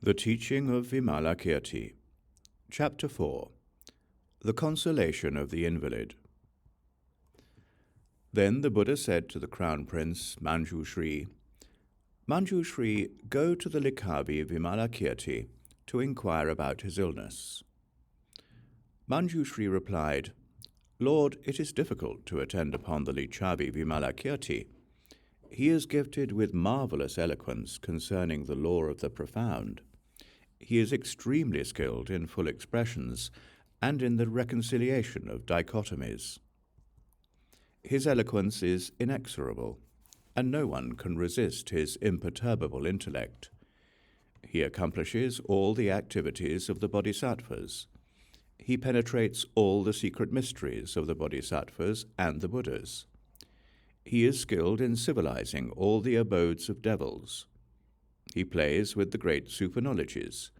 The Teaching of Vimalakīrti, Chapter 4, The Consolation of the Invalid. Then the Buddha said to the Crown Prince Manjushri, Manjushri, go to the Likkhavi Vimalakīrti to inquire about his illness. Manjushri replied, Lord, it is difficult to attend upon the Likkhavi Vimalakīrti. He is gifted with marvelous eloquence concerning the law of the profound. He is extremely skilled in full expressions and in the reconciliation of dichotomies. His eloquence is inexorable, and no one can resist his imperturbable intellect. He accomplishes all the activities of the bodhisattvas. He penetrates all the secret mysteries of the bodhisattvas and the Buddhas. He is skilled in civilizing all the abodes of devils. He plays with the great superknowledges.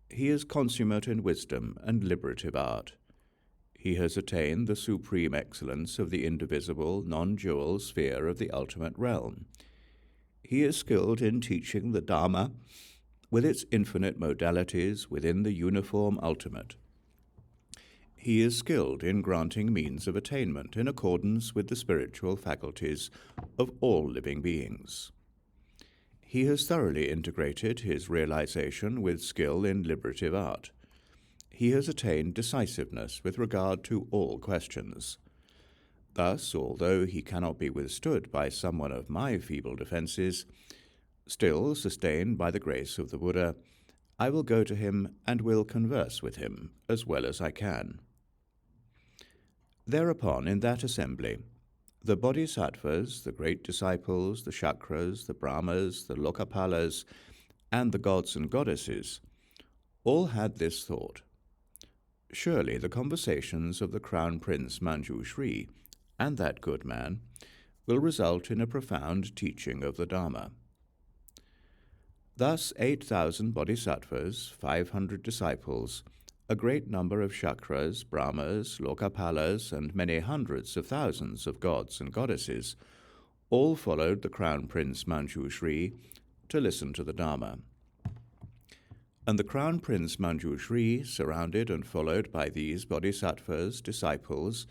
He is consummate in wisdom and liberative art. He has attained the supreme excellence of the indivisible, non-dual sphere of the ultimate realm. He is skilled in teaching the Dharma with its infinite modalities within the uniform ultimate. He is skilled in granting means of attainment in accordance with the spiritual faculties of all living beings. He has thoroughly integrated his realization with skill in liberative art. He has attained decisiveness with regard to all questions. Thus, although he cannot be withstood by someone of my feeble defenses, still, sustained by the grace of the Buddha, I will go to him and will converse with him as well as I can. Thereupon, in that assembly, the bodhisattvas, the great disciples, the chakras, the brahmas, the lokapalas, and the gods and goddesses all had this thought. Surely the conversations of the Crown Prince Manjushri and that good man will result in a profound teaching of the Dharma. Thus 8,000 bodhisattvas, 500 disciples, a great number of chakras, brahmas, lokapalas, and many hundreds of thousands of gods and goddesses all followed the Crown Prince Manjushri to listen to the Dharma. And the Crown Prince Manjushri, surrounded and followed by these bodhisattvas, disciples,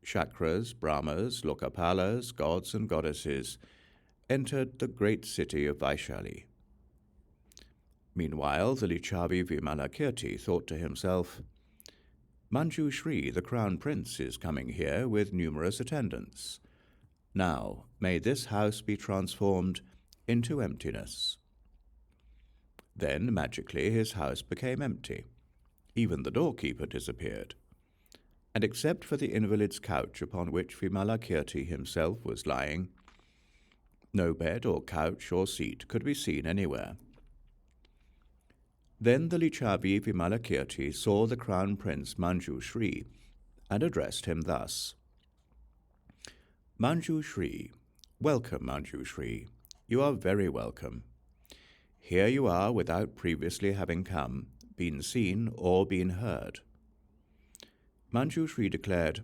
chakras, brahmas, lokapalas, gods and goddesses, entered the great city of Vaishali. Meanwhile, the Likkhavi Vimalakīrti thought to himself, Manjushri, the Crown Prince, is coming here with numerous attendants. Now, may this house be transformed into emptiness. Then, magically, his house became empty. Even the doorkeeper disappeared. And except for the invalid's couch upon which Vimalakīrti himself was lying, no bed or couch or seat could be seen anywhere. Then the Likkhavi Vimalakīrti saw the Crown Prince Manjushri and addressed him thus. Manjushri, welcome, Manjushri. You are very welcome. Here you are without previously having come, been seen, or been heard. Manjushri declared,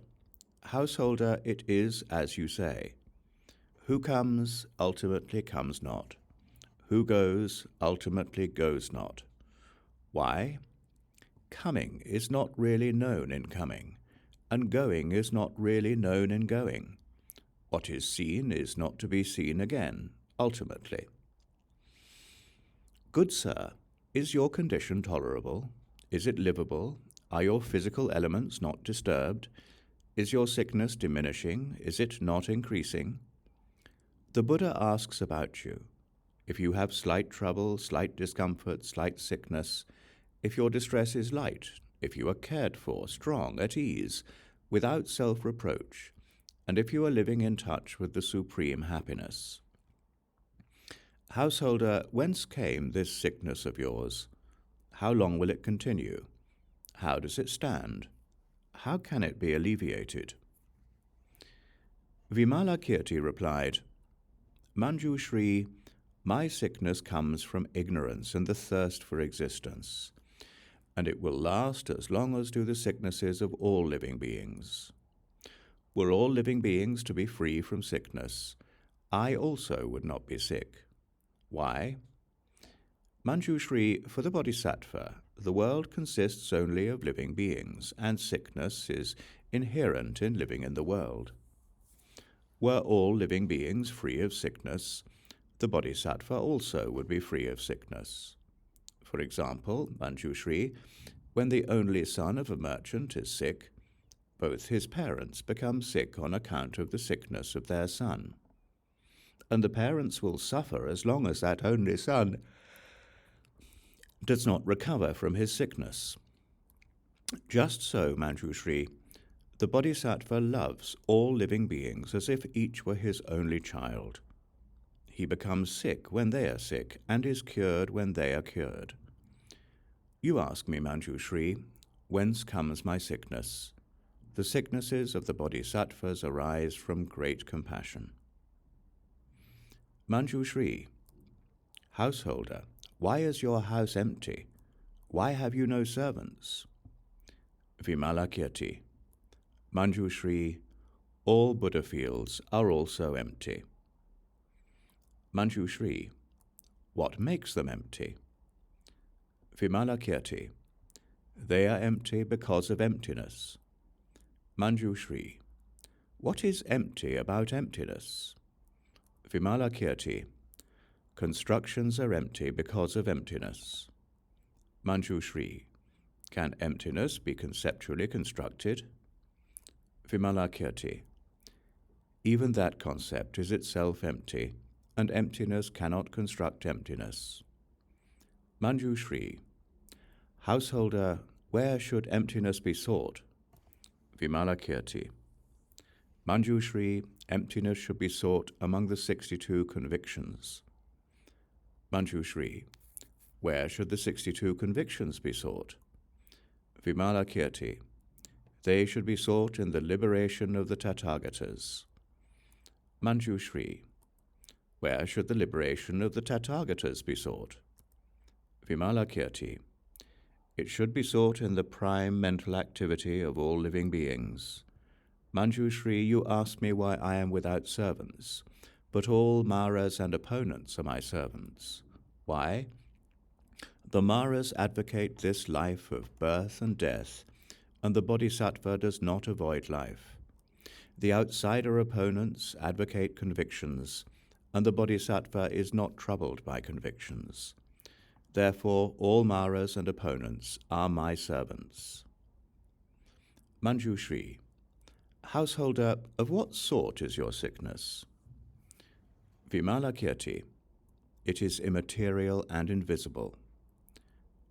Householder, it is as you say. Who comes, ultimately comes not. Who goes, ultimately goes not. Why? Coming is not really known in coming, and going is not really known in going. What is seen is not to be seen again, ultimately. Good sir, is your condition tolerable? Is it livable? Are your physical elements not disturbed? Is your sickness diminishing? Is it not increasing? The Buddha asks about you. If you have slight trouble, slight discomfort, slight sickness, if your distress is light, if you are cared for, strong, at ease, without self-reproach, and if you are living in touch with the supreme happiness. Householder, whence came this sickness of yours? How long will it continue? How does it stand? How can it be alleviated? Vimalakīrti replied, Manjushri, my sickness comes from ignorance and the thirst for existence, and it will last as long as do the sicknesses of all living beings. Were all living beings to be free from sickness, I also would not be sick. Why? Manjushri, for the Bodhisattva, the world consists only of living beings, and sickness is inherent in living in the world. Were all living beings free of sickness, the Bodhisattva also would be free of sickness. For example, Manjushri, when the only son of a merchant is sick, both his parents become sick on account of the sickness of their son. And the parents will suffer as long as that only son does not recover from his sickness. Just so, Manjushri, the Bodhisattva loves all living beings as if each were his only child. He becomes sick when they are sick, and is cured when they are cured. You ask me, Manjushri, whence comes my sickness? The sicknesses of the Bodhisattvas arise from great compassion. Manjushri, householder, why is your house empty? Why have you no servants? Vimalakīrti, Manjushri, all Buddha fields are also empty. Manjushri, what makes them empty? Vimalakīrti, they are empty because of emptiness. Manjushri, what is empty about emptiness? Vimalakīrti, constructions are empty because of emptiness. Manjushri, can emptiness be conceptually constructed? Vimalakīrti, even that concept is itself empty, and emptiness cannot construct emptiness. Manjushri, householder, where should emptiness be sought? Vimalakīrti, Manjushri, emptiness should be sought among the 62 convictions. Manjushri, where should the 62 convictions be sought? Vimalakīrti, they should be sought in the liberation of the Tathagatas. Manjushri, where should the liberation of the Tathagatas be sought? Vimalakīrti, it should be sought in the prime mental activity of all living beings. Manjushri, you ask me why I am without servants, but all Maras and opponents are my servants. Why? The Maras advocate this life of birth and death, and the Bodhisattva does not avoid life. The outsider opponents advocate convictions, and the Bodhisattva is not troubled by convictions. Therefore, all Maras and opponents are my servants. Manjushri, householder, of what sort is your sickness? Vimalakīrti, it is immaterial and invisible.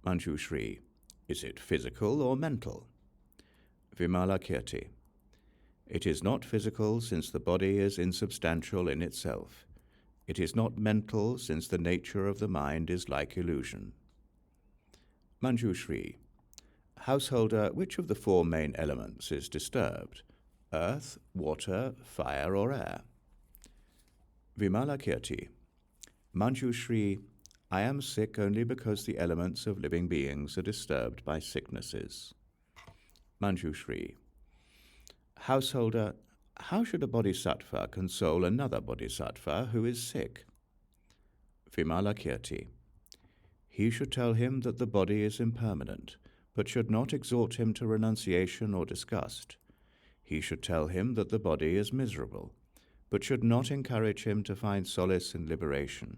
Manjushri, is it physical or mental? Vimalakīrti, it is not physical, since the body is insubstantial in itself. It is not mental, since the nature of the mind is like illusion. Manjushri, householder, which of the 4 main elements is disturbed? Earth, water, fire, or air? Vimalakīrti, Manjushri, I am sick only because the elements of living beings are disturbed by sicknesses. Manjushri, householder, how should a bodhisattva console another bodhisattva who is sick? Vimalakīrti, he should tell him that the body is impermanent, but should not exhort him to renunciation or disgust. He should tell him that the body is miserable, but should not encourage him to find solace in liberation,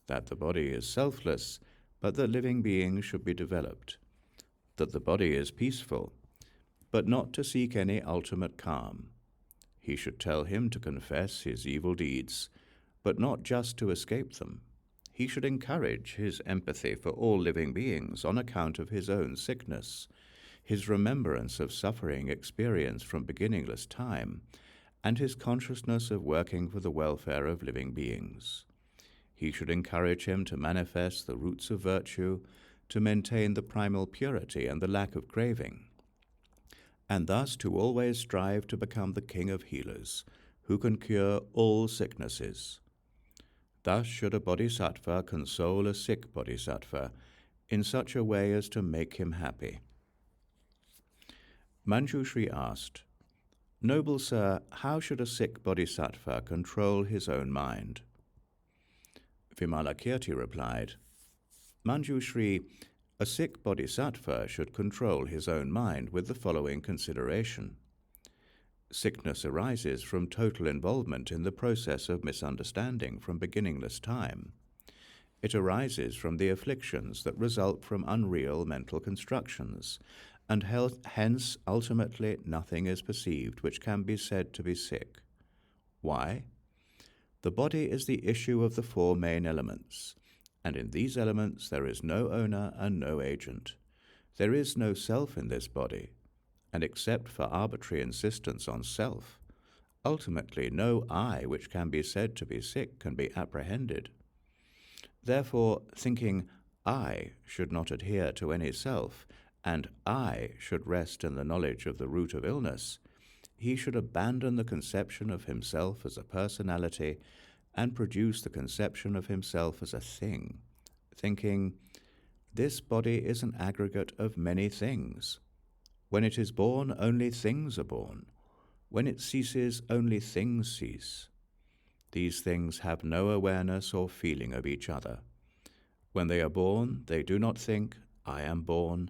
that the body is selfless, but that living beings should be developed, that the body is peaceful, but not to seek any ultimate calm. He should tell him to confess his evil deeds, but not just to escape them. He should encourage his empathy for all living beings on account of his own sickness, his remembrance of suffering experienced from beginningless time, and his consciousness of working for the welfare of living beings. He should encourage him to manifest the roots of virtue, to maintain the primal purity and the lack of craving, and thus to always strive to become the king of healers, who can cure all sicknesses. Thus should a bodhisattva console a sick bodhisattva in such a way as to make him happy. Manjushri asked, Noble sir, how should a sick bodhisattva control his own mind? Vimalakīrti replied, Manjushri, a sick bodhisattva should control his own mind with the following consideration. Sickness arises from total involvement in the process of misunderstanding from beginningless time. It arises from the afflictions that result from unreal mental constructions, and hence ultimately nothing is perceived which can be said to be sick. Why? The body is the issue of the four main elements, and in these elements there is no owner and no agent. There is no self in this body, and except for arbitrary insistence on self, ultimately no I which can be said to be sick can be apprehended. Therefore, thinking I should not adhere to any self, and I should rest in the knowledge of the root of illness, he should abandon the conception of himself as a personality and produce the conception of himself as a thing, thinking, this body is an aggregate of many things. When it is born, only things are born. When it ceases, only things cease. These things have no awareness or feeling of each other. When they are born, they do not think, I am born.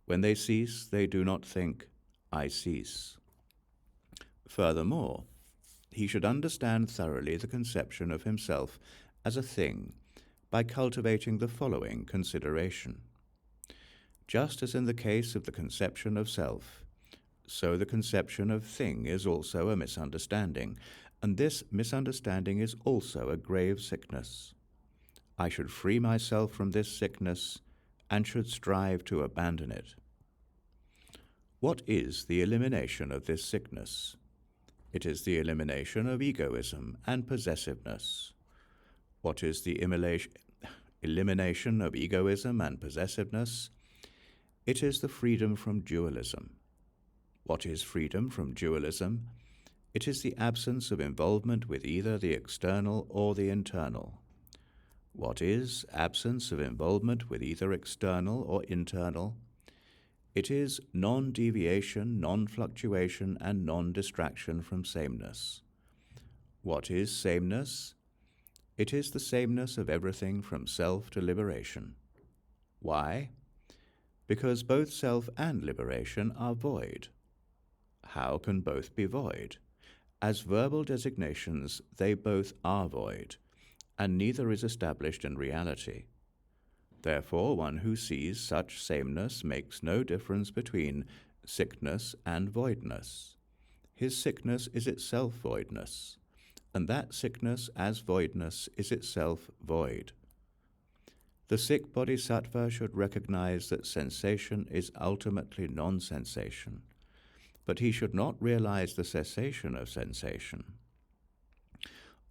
When they cease, they do not think, I cease. Furthermore, he should understand thoroughly the conception of himself as a thing by cultivating the following consideration. Just as in the case of the conception of self, so the conception of thing is also a misunderstanding, and this misunderstanding is also a grave sickness. I should free myself from this sickness and should strive to abandon it. What is the elimination of this sickness? It is the elimination of egoism and possessiveness. What is the elimination of egoism and possessiveness? It is the freedom from dualism. What is freedom from dualism? It is the absence of involvement with either the external or the internal. What is absence of involvement with either external or internal? It is non-deviation, non-fluctuation, and non-distraction from sameness. What is sameness? It is the sameness of everything from self to liberation. Why? Because both self and liberation are void. How can both be void? As verbal designations, they both are void, and neither is established in reality. Therefore, one who sees such sameness makes no difference between sickness and voidness. His sickness is itself voidness, and that sickness as voidness is itself void. The sick bodhisattva should recognize that sensation is ultimately non-sensation, but he should not realize the cessation of sensation.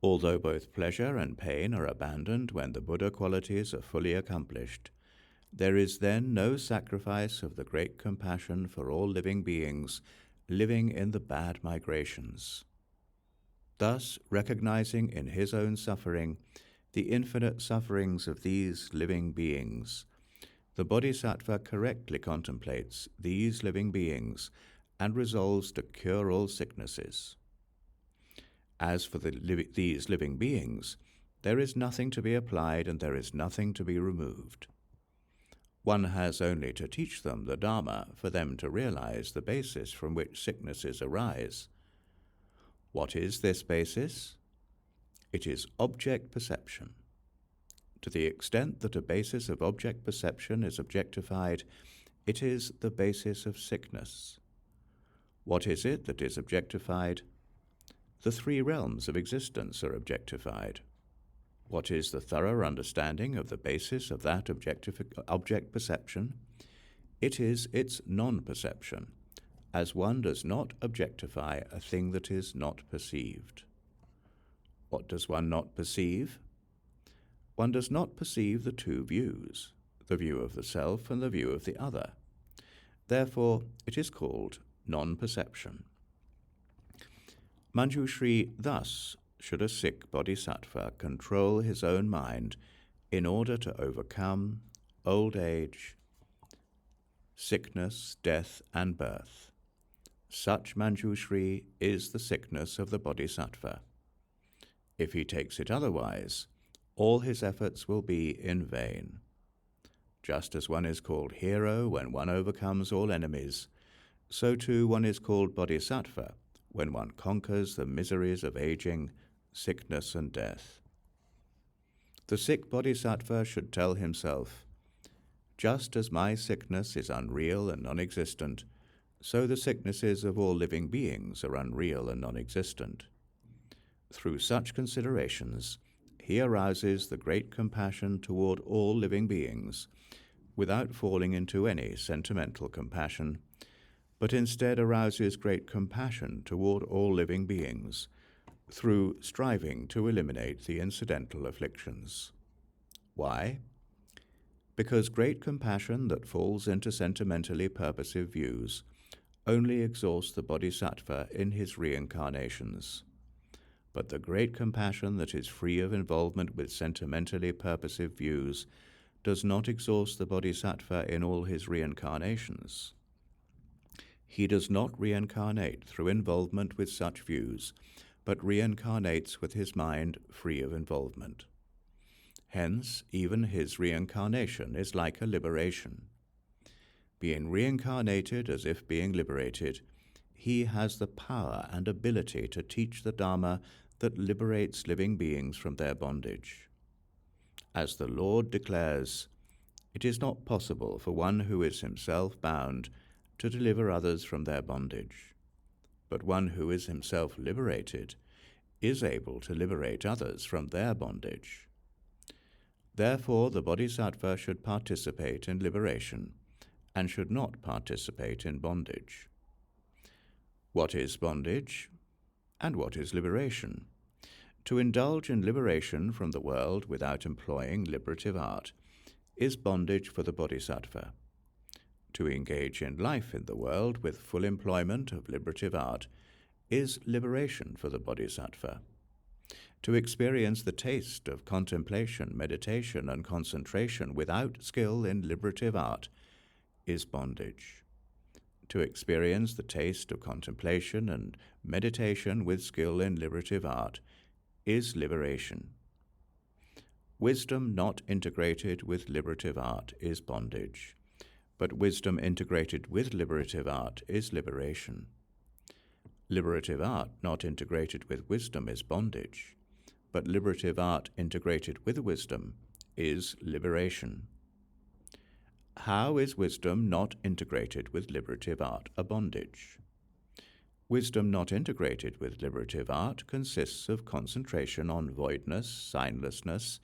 Although both pleasure and pain are abandoned when the Buddha qualities are fully accomplished, there is then no sacrifice of the great compassion for all living beings living in the bad migrations. Thus, recognizing in his own suffering the infinite sufferings of these living beings, the bodhisattva correctly contemplates these living beings and resolves to cure all sicknesses. As for these living beings, there is nothing to be applied and there is nothing to be removed. One has only to teach them the Dharma for them to realize the basis from which sicknesses arise. What is this basis? It is object perception. To the extent that a basis of object perception is objectified, it is the basis of sickness. What is it that is objectified? The three realms of existence are objectified. What is the thorough understanding of the basis of that object perception? It is its non-perception, as one does not objectify a thing that is not perceived. What does one not perceive? One does not perceive the two views, the view of the self and the view of the other. Therefore, it is called non-perception. Manjushri, thus should a sick bodhisattva control his own mind in order to overcome old age, sickness, death, and birth. Such Manjushri is the sickness of the bodhisattva. If he takes it otherwise, all his efforts will be in vain. Just as one is called hero when one overcomes all enemies, so too one is called bodhisattva when one conquers the miseries of aging, sickness, and death. The sick bodhisattva should tell himself, just as my sickness is unreal and non-existent, so the sicknesses of all living beings are unreal and non-existent. Through such considerations, he arouses the great compassion toward all living beings, without falling into any sentimental compassion, but instead arouses great compassion toward all living beings, through striving to eliminate the incidental afflictions. Why? Because great compassion that falls into sentimentally purposive views only exhausts the bodhisattva in his reincarnations. But the great compassion that is free of involvement with sentimentally purposive views does not exhaust the bodhisattva in all his reincarnations. He does not reincarnate through involvement with such views, but reincarnates with his mind free of involvement. Hence, even his reincarnation is like a liberation. Being reincarnated as if being liberated, he has the power and ability to teach the Dharma that liberates living beings from their bondage. As the Lord declares, it is not possible for one who is himself bound to deliver others from their bondage, but one who is himself liberated is able to liberate others from their bondage. Therefore, the bodhisattva should participate in liberation and should not participate in bondage. What is bondage, and what is liberation? To indulge in liberation from the world without employing liberative art is bondage for the bodhisattva. To engage in life in the world with full employment of liberative art is liberation for the bodhisattva. To experience the taste of contemplation, meditation, and concentration without skill in liberative art is bondage. To experience the taste of contemplation and meditation with skill in liberative art is liberation. Wisdom not integrated with liberative art is bondage, but wisdom integrated with liberative art is liberation. Liberative art not integrated with wisdom is bondage, but liberative art integrated with wisdom is liberation. How is wisdom not integrated with liberative art a bondage? Wisdom not integrated with liberative art consists of concentration on voidness, signlessness,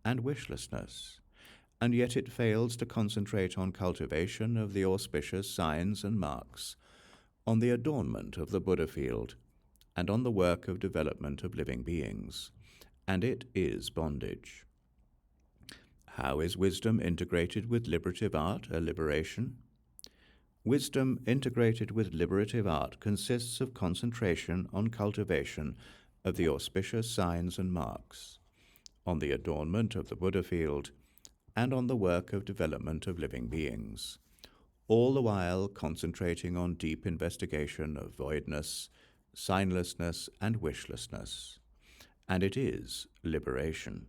and wishlessness, and yet it fails to concentrate on cultivation of the auspicious signs and marks, on the adornment of the Buddha field, and on the work of development of living beings, and it is bondage. How is wisdom integrated with liberative art a liberation? Wisdom integrated with liberative art consists of concentration on cultivation of the auspicious signs and marks, on the adornment of the Buddha field, and on the work of development of living beings, all the while concentrating on deep investigation of voidness, signlessness, and wishlessness, and it is liberation.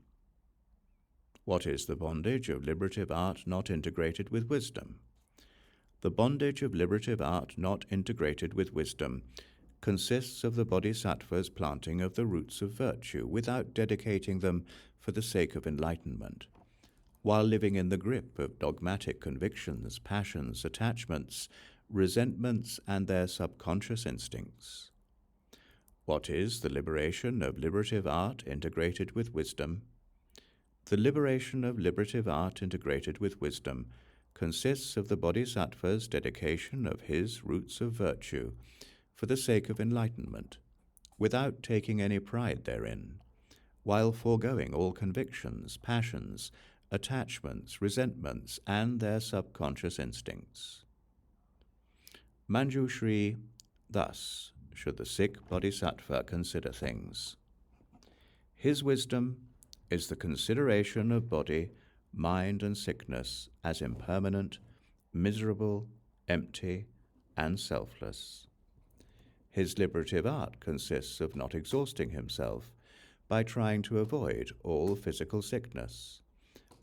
What is the bondage of liberative art not integrated with wisdom? The bondage of liberative art not integrated with wisdom consists of the bodhisattva's planting of the roots of virtue without dedicating them for the sake of enlightenment, while living in the grip of dogmatic convictions, passions, attachments, resentments, and their subconscious instincts. What is the liberation of liberative art integrated with wisdom? The liberation of liberative art integrated with wisdom consists of the bodhisattva's dedication of his roots of virtue for the sake of enlightenment, without taking any pride therein, while foregoing all convictions, passions, attachments, resentments, and their subconscious instincts. Manjushri, thus should the sick bodhisattva consider things. His wisdom is the consideration of body, mind, and sickness as impermanent, miserable, empty, and selfless. His liberative art consists of not exhausting himself by trying to avoid all physical sickness,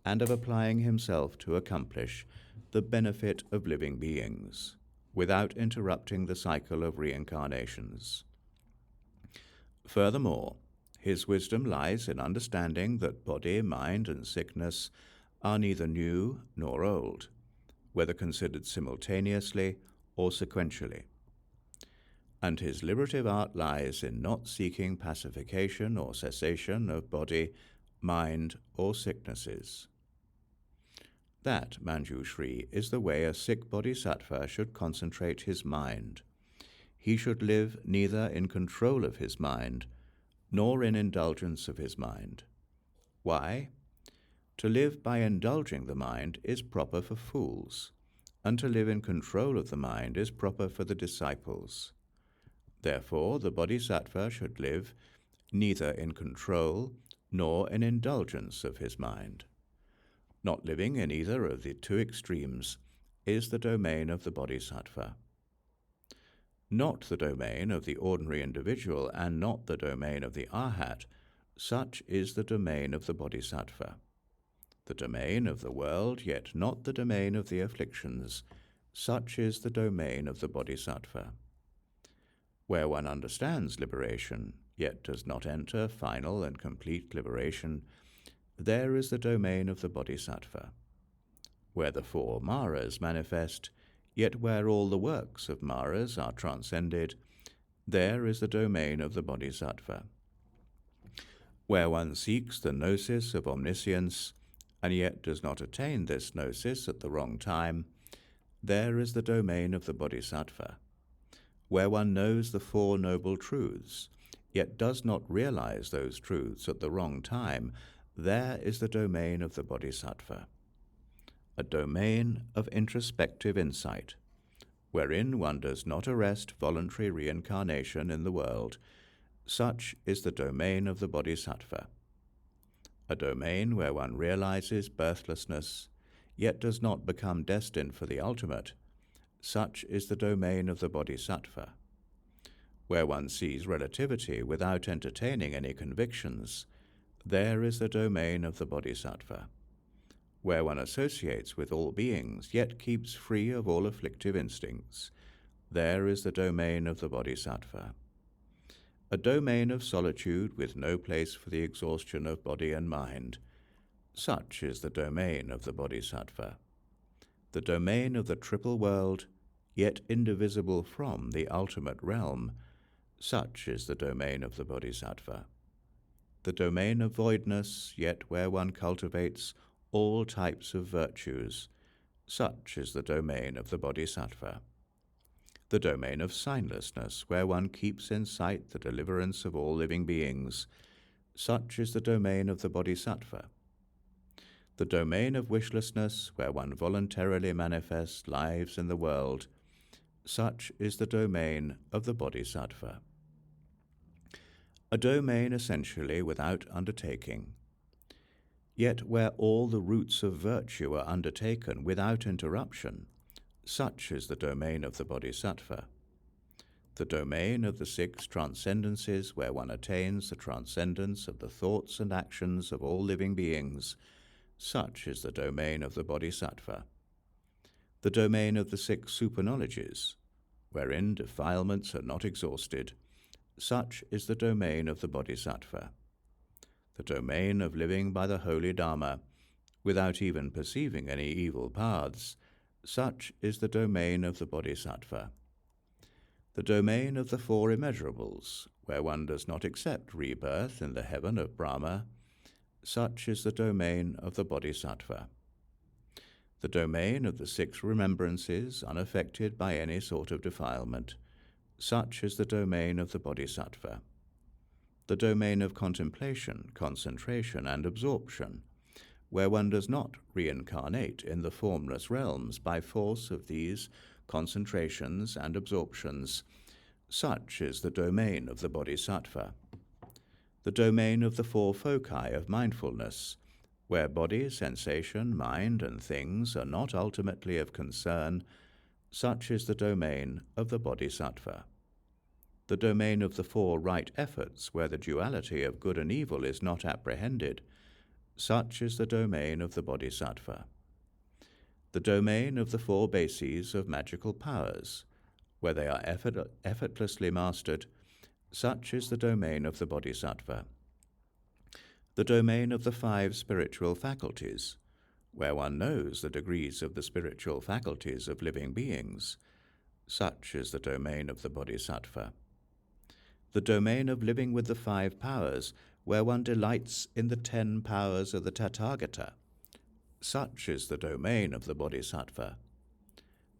and of applying himself to accomplish the benefit of living beings, without interrupting the cycle of reincarnations. Furthermore, his wisdom lies in understanding that body, mind, and sickness are neither new nor old, whether considered simultaneously or sequentially. And his liberative art lies in not seeking pacification or cessation of body, mind, or sicknesses. That, Manjushri, is the way a sick bodhisattva should concentrate his mind. He should live neither in control of his mind, nor in indulgence of his mind. Why? To live by indulging the mind is proper for fools, and to live in control of the mind is proper for the disciples. Therefore, the bodhisattva should live neither in control nor in indulgence of his mind. Not living in either of the two extremes is the domain of the bodhisattva. Not the domain of the ordinary individual and not the domain of the arhat, such is the domain of the bodhisattva. The domain of the world, yet not the domain of the afflictions, such is the domain of the bodhisattva. Where one understands liberation, yet does not enter final and complete liberation, there is the domain of the bodhisattva. Where the four maras manifest, yet where all the works of maras are transcended, there is the domain of the bodhisattva. Where one seeks the gnosis of omniscience, and yet does not attain this gnosis at the wrong time, there is the domain of the bodhisattva. Where one knows the Four Noble Truths, yet does not realize those truths at the wrong time, there is the domain of the bodhisattva. A domain of introspective insight, wherein one does not arrest voluntary reincarnation in the world, such is the domain of the bodhisattva. A domain where one realizes birthlessness, yet does not become destined for the ultimate, such is the domain of the bodhisattva. Where one sees relativity without entertaining any convictions, there is the domain of the bodhisattva. Where one associates with all beings, yet keeps free of all afflictive instincts, there is the domain of the bodhisattva. A domain of solitude with no place for the exhaustion of body and mind, such is the domain of the bodhisattva. The domain of the triple world, yet indivisible from the ultimate realm, such is the domain of the bodhisattva. The domain of voidness, yet where one cultivates all types of virtues, such is the domain of the bodhisattva. The domain of signlessness, where one keeps in sight the deliverance of all living beings, such is the domain of the bodhisattva. The domain of wishlessness, where one voluntarily manifests lives in the world, such is the domain of the bodhisattva. A domain essentially without undertaking, yet where all the roots of virtue are undertaken without interruption, such is the domain of the bodhisattva. The domain of the 6 transcendences, where one attains the transcendence of the thoughts and actions of all living beings, such is the domain of the bodhisattva. The domain of the 6 superknowledges, wherein defilements are not exhausted, such is the domain of the bodhisattva. The domain of living by the holy Dharma, without even perceiving any evil paths, such is the domain of the bodhisattva. The domain of the 4 immeasurables, where one does not accept rebirth in the heaven of Brahma, such is the domain of the bodhisattva. The domain of the 6 remembrances, unaffected by any sort of defilement, such is the domain of the bodhisattva. The domain of contemplation, concentration, and absorption, where one does not reincarnate in the formless realms by force of these concentrations and absorptions, such is the domain of the bodhisattva. The domain of the 4 foci of mindfulness, where body, sensation, mind, and things are not ultimately of concern, such is the domain of the bodhisattva. The domain of the 4 right efforts, where the duality of good and evil is not apprehended, Such is the domain of the Bodhisattva. The domain of the four bases of magical powers, where they are effortlessly mastered, such is the domain of the Bodhisattva. The domain of the five spiritual faculties, where one knows the degrees of the spiritual faculties of living beings, such is the domain of the Bodhisattva. The domain of living with the five powers, where one delights in the 10 powers of the Tathagata, such is the domain of the Bodhisattva.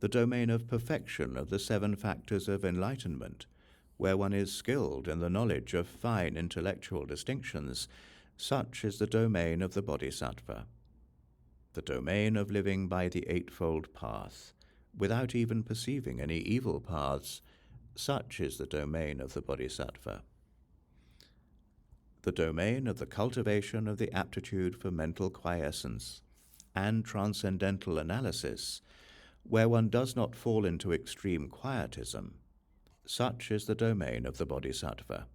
The domain of perfection of the 7 factors of enlightenment, where one is skilled in the knowledge of fine intellectual distinctions, such is the domain of the Bodhisattva. The domain of living by the Eightfold Path, without even perceiving any evil paths, such is the domain of the Bodhisattva. The domain of the cultivation of the aptitude for mental quiescence and transcendental analysis, where one does not fall into extreme quietism, such is the domain of the Bodhisattva.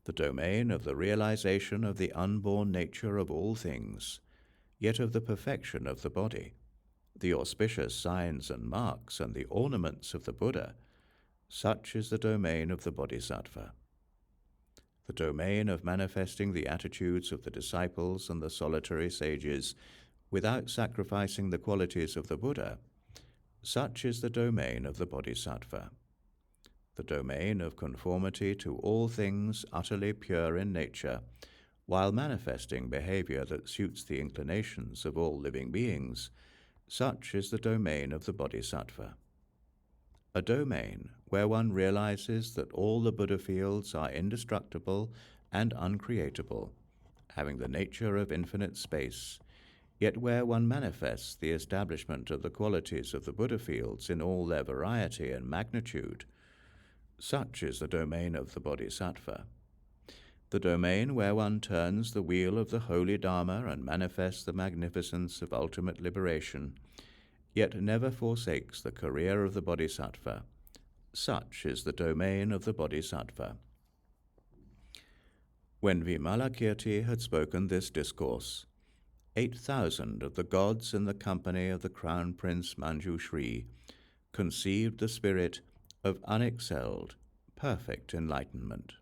The domain of the realization of the unborn nature of all things, yet of the perfection of the body, the auspicious signs and marks and the ornaments of the Buddha, such is the domain of the Bodhisattva. The domain of manifesting the attitudes of the disciples and the solitary sages without sacrificing the qualities of the Buddha, such is the domain of the Bodhisattva. The domain of conformity to all things utterly pure in nature, while manifesting behavior that suits the inclinations of all living beings, such is the domain of the Bodhisattva. A domain where one realizes that all the Buddha fields are indestructible and uncreatable, having the nature of infinite space, yet where one manifests the establishment of the qualities of the Buddha fields in all their variety and magnitude, such is the domain of the Bodhisattva. The domain where one turns the wheel of the holy Dharma and manifests the magnificence of ultimate liberation, yet never forsakes the career of the Bodhisattva, such is the domain of the Bodhisattva. When Vimalakīrti had spoken this discourse, 8,000 of the gods in the company of the Crown Prince Manjushri conceived the spirit of unexcelled, perfect enlightenment.